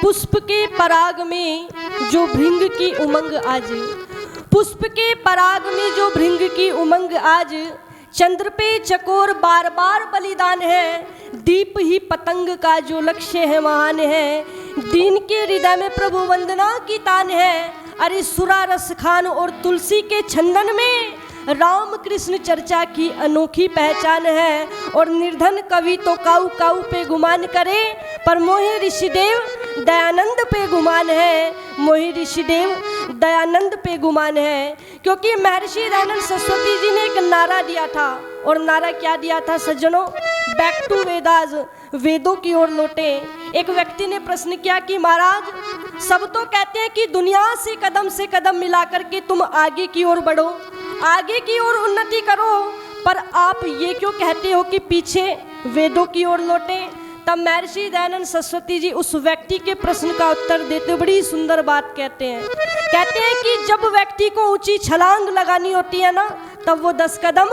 पुष्प के पराग में जो भृंग की उमंग आज, पुष्प के पराग में जो भृंग की उमंग आज, चंद्र पे चकोर बार बार बलिदान है, दीप ही पतंग का जो लक्ष्य है महान है, दीन के हृदय में प्रभु वंदना की तान है। अरे सुरा रस खान और तुलसी के छंदन में राम कृष्ण चर्चा की अनोखी पहचान है। और निर्धन कवि तो काऊ काऊ पे गुमान करे, पर मोहि ऋषिदेव दयानंद पे गुमान है, मोहि ऋषिदेव दयानंद पे गुमान है। क्योंकि महर्षि दयानंद सरस्वती जी ने एक नारा दिया था, और नारा क्या दिया था सज्जनों? बैक टू वेदास, वेदों की ओर लौटे। एक व्यक्ति ने प्रश्न किया कि महाराज सब तो कहते हैं कि दुनिया से कदम मिलाकर के तुम आगे की ओर बढ़ो, आगे की ओर उन्नति करो, पर आप ये क्यों कहते हो कि पीछे वेदों की ओर लौटे? तब महर्षि दयानंद सरस्वती जी उस व्यक्ति के प्रश्न का उत्तर देते बड़ी सुंदर बात कहते हैं कि जब व्यक्ति को ऊंची छलांग लगानी होती है ना, तब वो 10 कदम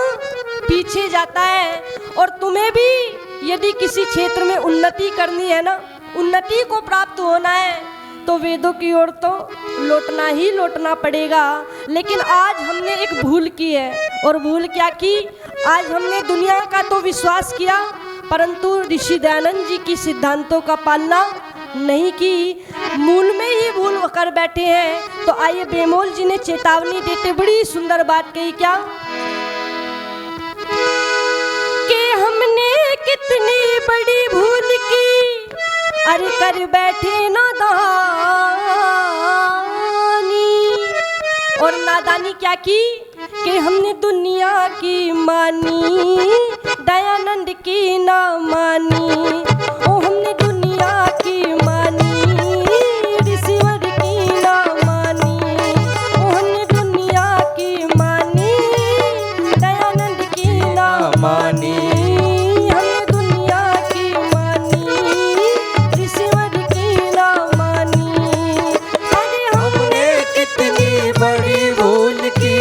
पीछे जाता है। और तुम्हें भी यदि किसी क्षेत्र में उन्नति करनी है ना, उन्नति को प्राप्त होना है, तो वेदों की ओर तो लौटना ही लौटना पड़ेगा। लेकिन आज हमने एक भूल की है, और भूल क्या की? आज हमने दुनिया का तो विश्वास किया, परंतु ऋषि दयानंद जी की सिद्धांतों का पालना नहीं की, मूल में ही भूल कर बैठे हैं। तो आइए बेमोल जी ने चेतावनी देते बड़ी सुंदर बात कही, क्या कि हमने कितनी बड़ी भूल की, अरे कर बैठे नादानी। और नादानी क्या की? कि हमने दुनिया की मानी, दयानंद की ना मानी। ओ हमने दुनिया की मानी, ऋषिवर की ना मानी। ओ हमने दुनिया की मानी, दयानंद की ना मानी। हमने दुनिया की मानी, ऋषिवर की ना मानी। अरे हमने कितनी बड़ी भूल की,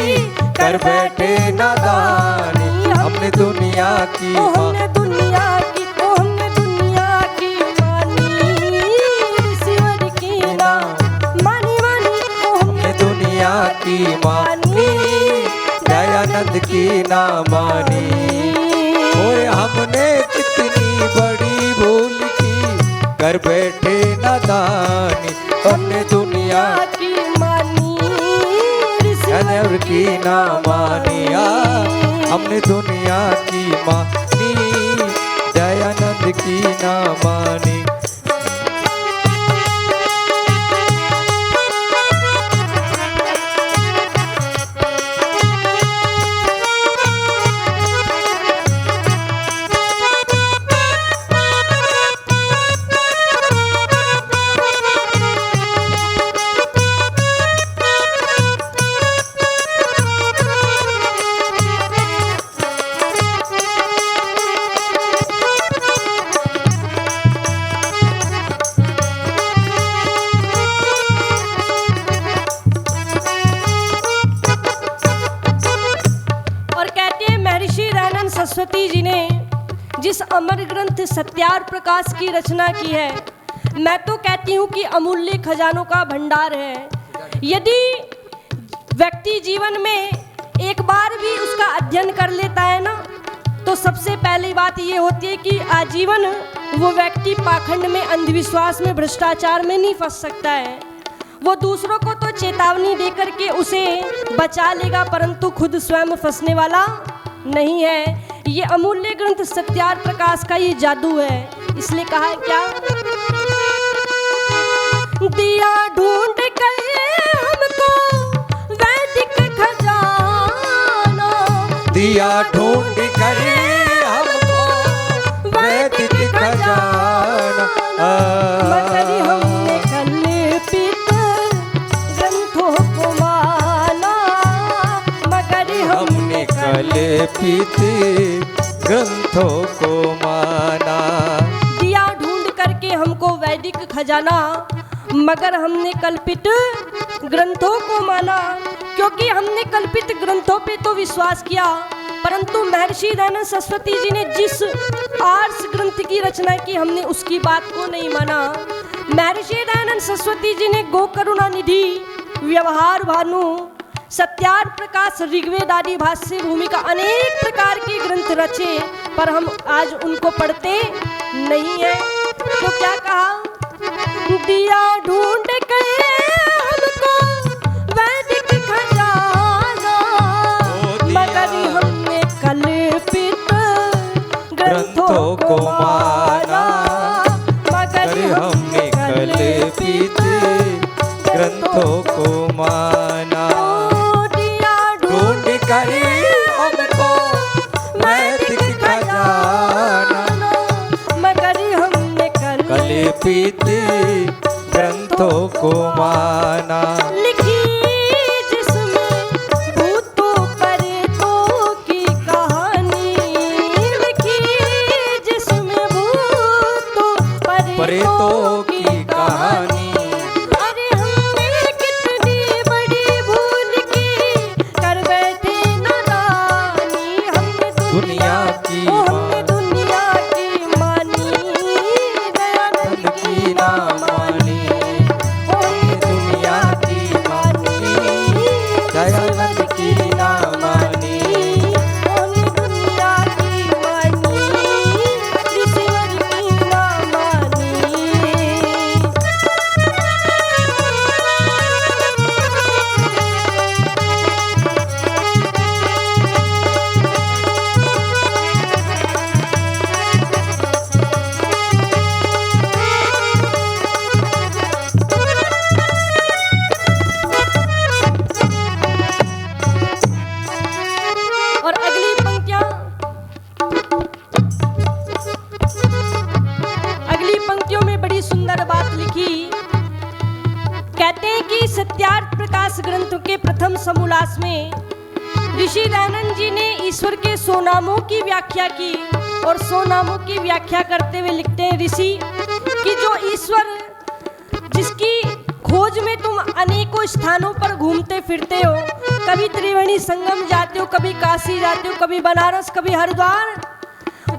कर बैठे नादानी। हमने दुनिया की हमने दुनिया की, हमने दुनिया की मानी, ऋषिवर की ना मानी मानी। हमने दुनिया की मानी, दयानंद की ना मानी। ओए हमने कितनी बड़ी भूल की, कर बैठे नादानी। हमने दुनिया की मानी, ऋषिवर की ना मानिया। हमने दुनिया की मानी, दयानंद की ना मानी। सरस्वती जी ने जिस अमर ग्रंथ सत्यार प्रकाश की रचना की है, मैं तो कहती हूँ कि अमूल्य खजानों का भंडार है। यदि व्यक्ति जीवन में एक बार भी उसका अध्ययन कर लेता है ना, तो सबसे पहली बात ये होती है कि आजीवन वो व्यक्ति पाखंड में, अंधविश्वास में, भ्रष्टाचार में नहीं फंस सकता है। वो दूसरों को तो चेतावनी देकर के उसे बचा लेगा, परंतु खुद स्वयं फंसने वाला नहीं है। ये अमूल्य ग्रंथ सत्यार प्रकाश का ये जादू है। इसलिए कहा है क्या? दिया ढूंढ कर हमको वैदिक खजाना, दिया ढूंढ कर हमको वैदिक खजाना। मगर हमने कल्पित ग्रंथों को माना, मगर हमने कल्पित ग्रंथों को माना। दिया ढूंढ करके हमको वैदिक खजाना, मगर हमने कल्पित ग्रंथों को माना। क्योंकि हमने कल्पित ग्रंथों पे तो विश्वास किया, परंतु महर्षि दयानंद सरस्वती जी ने जिस आर्ष ग्रंथ की रचना की, हमने उसकी बात को नहीं माना। महर्षि सरस्वती जी ने गो करुणा निधि, व्यवहार भानु, सत्यार्थ प्रकाश, ऋग्वेद आदि भाष्य भूमिका अनेक प्रकार के ग्रंथ रचे, पर हम आज उनको पढ़ते नहीं है। तो क्या कहा, दिया ढूंढ के हमको वैदिक खजाना, मगर हमने कल्पित ग्रंथों को माना, मगर हमने कल्पित ग्रंथों को माना। ढूंढ कर हमको वैदिक खजाना, मगर हमने कल्पित ग्रंथों को माना। लिखी जिसमें भूतों प्रेतों की कहानी, लिखी जिसमें भूतों प्रेतों की कहानी। अरे हमने कितनी बड़ी भूल की, कर बैठे नादानी, हमने दुनिया की हमने दुनिया की मानी, दयानंद की ना मानी, हमने दुनिया की मानी, दयानंद की ना मानी। हमने दुनिया की मानी, ऋषिवर की ना मानी। और अगली पंक्तियां, अगली पंक्तियों में बड़ी सुंदर बात लिखी। कहते हैं कि सत्यार्थ प्रकाश ग्रंथ के प्रथम समूलास में ऋषि दयानंद जी ने ईश्वर के 100 नामों की व्याख्या की, और 100 नामों की व्याख्या करते हुए लिखते हैं ऋषि कि जो ईश्वर जिसकी खोज में तुम अनेकों स्थानों पर घूमते फिरते हो, कभी त्रिवेणी संगम जाते हो, कभी काशी जाते हो, कभी बनारस, कभी हरिद्वार,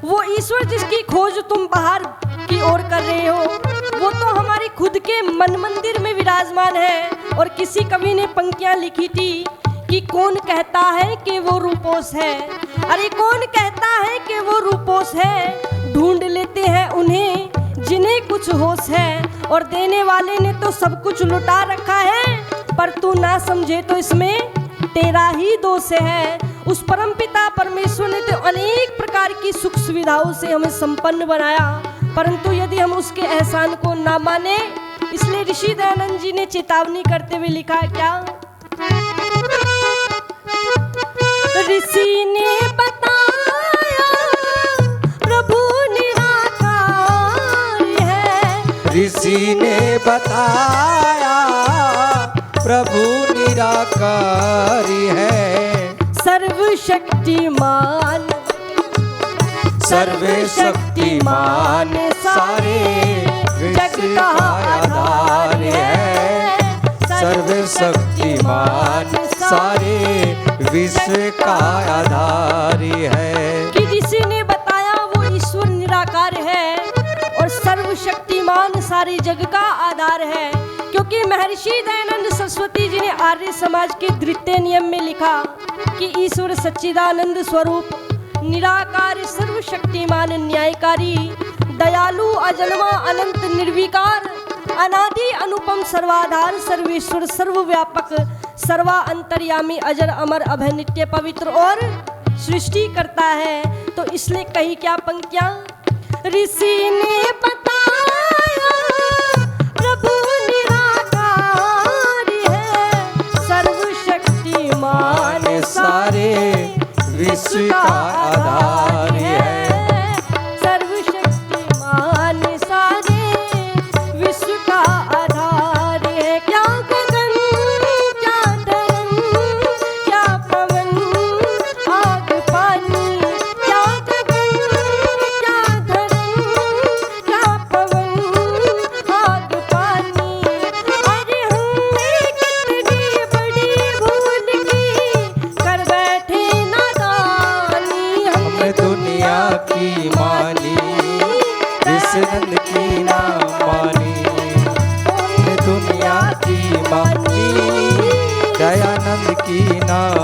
वो ईश्वर जिसकी खोज तुम बाहर की ओर कर रहे हो, वो तो हमारी खुद के मन मंदिर में विराजमान है। और किसी कवि ने पंक्तियां लिखी थी कि कौन कहता है कि वो रूपोस है, अरे कौन कहता है कि वो रूपोस है, ढूंढ लेते हैं उन्हें जिन्हें कुछ होश है, और देने वाले ने तो सब कुछ लुटा रखा है, पर तू ना समझे तो इसमें तेरा ही दोष है। उस परमपिता परमेश्वर ने तो अनेक प्रकार की सुख सुविधाओं से हमें संपन्न बनाया, परंतु यदि हम उसके एहसान को ना माने, इसलिए ऋषि दयानंद जी ने चेतावनी करते हुए लिखा क्या, ऋषि ने बताया प्रभु निराकार है, ऋषि ने बताया प्रभु निराकारी है, सर्वशक्तिमान सर्वशक्तिमान सारे जग का आधार है, सर्वशक्तिमान सारे विश्व का आधार है। कि ऋषि ने बताया वो ईश्वर निराकार है और सर्वशक्तिमान सारे जग का आधार है, क्योंकि महर्षि दयानंद सरस्वती जी ने आर्य समाज के द्वितीय नियम में लिखा कि ईश्वर सच्चिदानंद स्वरूप, निराकार, सर्वशक्तिमान, न्यायकारी, दयालु, अजन्मा, अनंत, निर्विकार, अनादि, अनुपम, सर्वाधार, सर्वेश्वर, सर्वव्यापक, सर्वा अंतर्यामी, अजर, अमर, अभय, नित्य, पवित्र और सृष्टि करता है। तो इसलिए कही क्या पंक्तियां, ऋषि ने बताया प्रभु निराकार है, सर्वशक्तिमान सारे विश्व का आधार है, सर्वशक्तिमान सारे विश्व का आधार है। क्या गगन, क्या धरम, क्या पवन, आग पानी, क्या गगन, क्या धरम, क्या पवन, आग पानी। अरे हमने कितनी बड़ी भूल की, कर बैठे नादानी,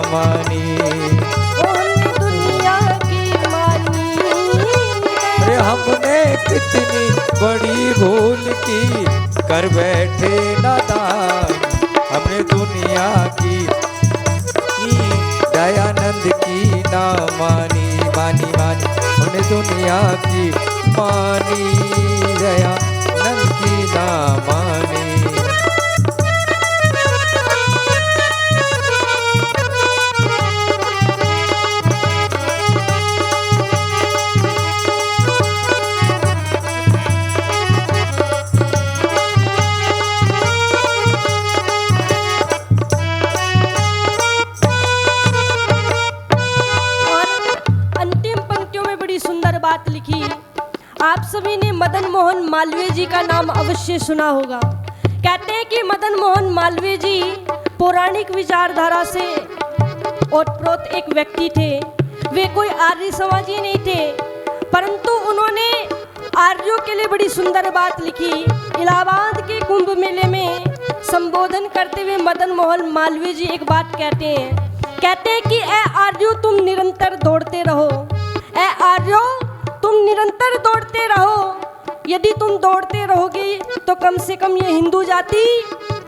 मानी। ओ हमने दुनिया की मानी। अरे हमने कितनी बड़ी भूल की, कर बैठे नादान। हमने दुनिया की दयानंद की ना मानी, मानी मानी। हमने दुनिया की मानी, दयानंद की ना मानी। बात लिखी। आप सभी ने मदन मोहन मालवीय जी का नाम अवश्य सुना होगा। कहते हैं कि मदन मोहन मालवीय जी पौराणिक विचारधारा से ओतप्रोत एक व्यक्ति थे। वे कोई आर्य समाजी नहीं थे, परंतु उन्होंने आर्यों के लिए बड़ी सुंदर बात लिखी। इलाहाबाद के कुंभ मेले में संबोधन करते हुए मदन मोहन मालवीय जी एक बात कहते हैं कि ए आर्यों तुम निरंतर दौड़ते रहो, ए आर्यों तुम निरंतर दौड़ते रहो। यदि तुम दौड़ते रहोगे तो कम से कम ये हिंदू जाति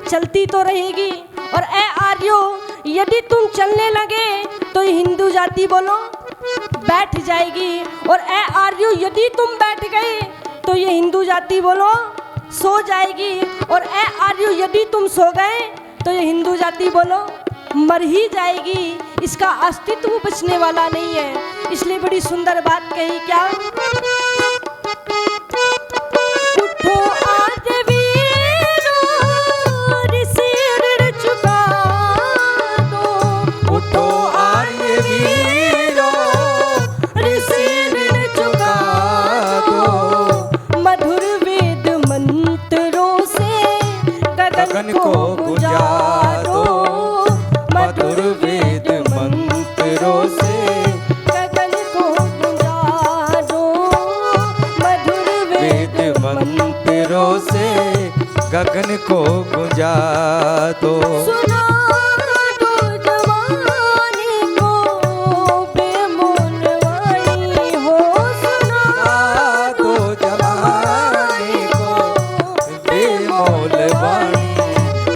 चलती तो रहेगी, और ए आर्यों यदि तुम चलने लगे तो ये हिंदू जाति बोलो बैठ जाएगी, और ए आर्यों यदि तुम बैठ गए तो ये हिंदू जाति बोलो सो जाएगी, और ए आर्यों यदि तुम सो गए तो ये हिंदू जाति बोलो मर ही जाएगी। इसका अस्तित्व बचने वाला नहीं है। इसलिए बड़ी सुंदर बात कही, क्या उठो आज वीरों, ऋषि ऋण चुका दो। उठो आर्य वीरों, ऋषि ऋण चुका दो। मधुर वेद मंत्रों से गगन को गुंजा दो। मधुर वेद मंत्रों से गगन को गुंजा दो। मधुर वेद मंत्रों से गगन को गुंजा दो। सुना दो जवानी को बेमोल वाणी हो। सुना दो जवानी को बेमोल वाणी।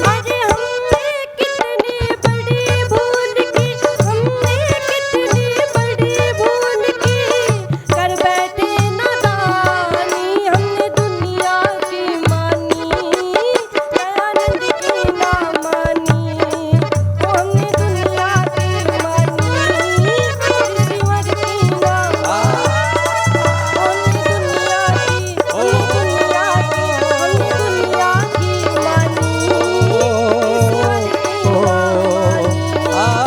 अरे हमने कितनी बड़ी भूल की, हमने कितनी बड़ी भूल की, कर बैठे नादानी। हमने दुनिया की मानी, दयानंद की ना मानी। ओ हमने दुनिया की मानी, ईश्वर की ना मानी। हमने दुनिया की, हमने दुनिया की मानी, ईश्वर की ना मानी।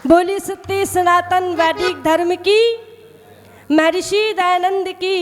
बोली सत्य सनातन वैदिक धर्म की, महर्षि दयानंद की।